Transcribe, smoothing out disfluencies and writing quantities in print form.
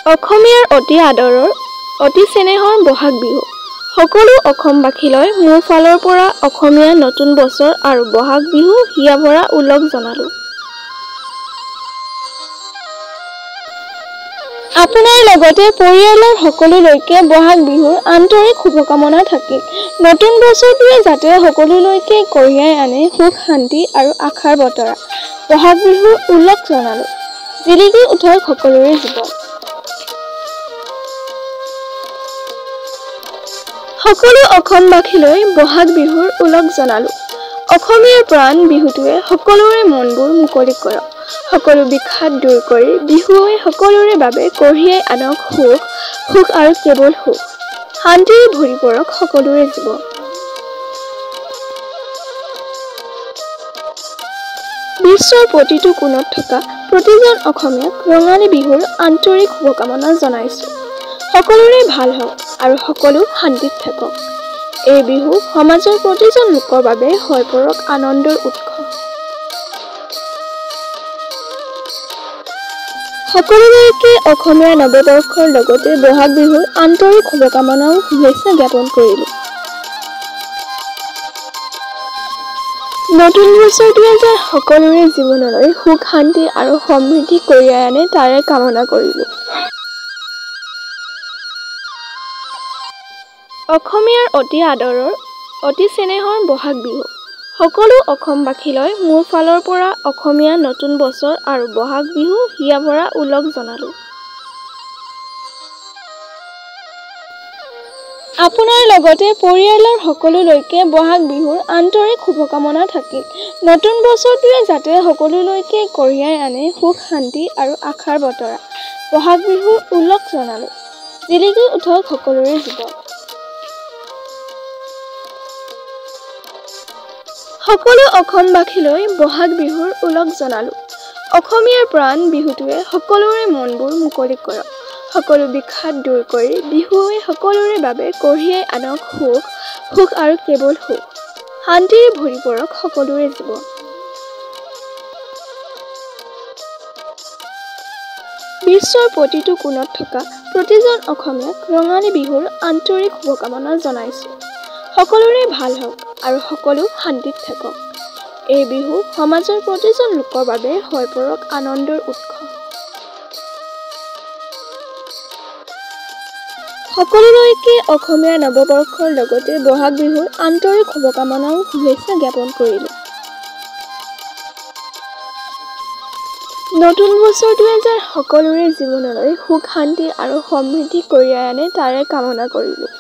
অসমীয়াৰ অতি আদৰৰ, অতি চেনেহৰ বহাগ বিহু। সকলো অসমবাসীলৈ মোৰ ফালৰ পৰা অসমীয়া নতুন বছৰ আৰু বহাগ বিহু হিয়া ভৰা ওলগ জনালোঁ। আপোনাৰ লগতে পৰিয়ালৰ সকলোলৈকে বহাগ বিহুৰ আন্তৰিক শুভকামনা থাকিল। নতুন বছৰটোৱে যাতে সকলোলৈকে কঢ়িয়াই আনে সুখ শান্তি আৰু আশাৰ বতৰা। বহাগ বিহুৰ ওলগ জনালোঁ। জিলিকি উঠক সকলোৰে জীৱন। সকলো অসমবাসীলৈ বহাগ বিহুৰ ওলগ জনালোঁ। অসমীয়াৰ প্ৰাণ বিহুটোৱে সকলোৰে মনবোৰ মুকলি কৰক। সকলো বিষাদ দূৰ কৰি বিহুৱে সকলোৰে বাবে কঢ়িয়াই আনক সুখ আৰু কেৱল সুখ। শান্তিৰে ভৰি পৰক সকলোৰে জীৱন। বিশ্বৰ প্ৰতিটো কোণত থকা প্ৰতিজন অসমীয়াক ৰঙালী বিহুৰ আন্তৰিক শুভকামনা জনাইছোঁ। সকলোৰে ভাল হওক আৰু সকলো শান্তিত থাকক। এই বিহু সমাজৰ প্ৰতিজন লোকৰ বাবে হৈ পৰক আনন্দৰ উৎস। সকলোলৈকে অসমীয়া নৱবৰ্ষৰ লগতে বহাগ বিহুৰ আন্তৰিক শুভকামনা আৰু শুভেচ্ছা জ্ঞাপন কৰিলোঁ। নতুন বছৰটোৱে যে সকলোৰে জীৱনলৈ সুখ শান্তি আৰু সমৃদ্ধি কঢ়িয়াই আনে তাৰে কামনা কৰিলোঁ। অসমীয়াৰ অতি আদৰৰ, অতি চেনেহৰ বহাগ বিহু। সকলো অসমবাসীলৈ মোৰ ফালৰ পৰা অসমীয়া নতুন বছৰ আৰু বহাগ বিহু হিয়া ভৰা ওলগ জনালোঁ। আপোনাৰ লগতে পৰিয়ালৰ সকলোলৈকে বহাগ বিহুৰ আন্তৰিক শুভকামনা থাকিল। নতুন বছৰটোৱে যাতে সকলোলৈকে কঢ়িয়াই আনে সুখ শান্তি আৰু আশাৰ বতৰা। বহাগ বিহুৰ ওলগ জনালোঁ। জিলিকি উঠক সকলোৰে জীৱন। সকলো অসমবাসীলৈ বহাগ বিহুৰ ওলগ জনালোঁ। অসমীয়াৰ প্ৰাণ বিহুটোৱে সকলোৰে মনবোৰ মুকলি কৰক। সকলো বিষাদ দূৰ কৰি বিহুৱে সকলোৰে বাবে কঢ়িয়াই আনক সুখ আৰু কেৱল সুখ। শান্তিৰে ভৰি পৰক সকলোৰে জীৱন। বিশ্বৰ প্ৰতিটো কোণত থকা প্ৰতিজন অসমীয়াক ৰঙালী বিহুৰ আন্তৰিক শুভকামনা জনাইছোঁ। সকলোৰে ভাল হওক আৰু সকলো শান্তিত থাকক। এই বিহু সমাজৰ প্ৰতিজন লোকৰ বাবে হৈ পৰক আনন্দৰ উৎস। সকলোলৈকে অসমীয়া নৱবৰ্ষৰ লগতে বহাগ বিহুৰ আন্তৰিক শুভকামনা আৰু শুভেচ্ছা জ্ঞাপন কৰিলোঁ। নতুন বছৰটোৱে যে সকলোৰে জীৱনলৈ সুখ শান্তি আৰু সমৃদ্ধি কঢ়িয়াই আনে তাৰে কামনা কৰিলোঁ।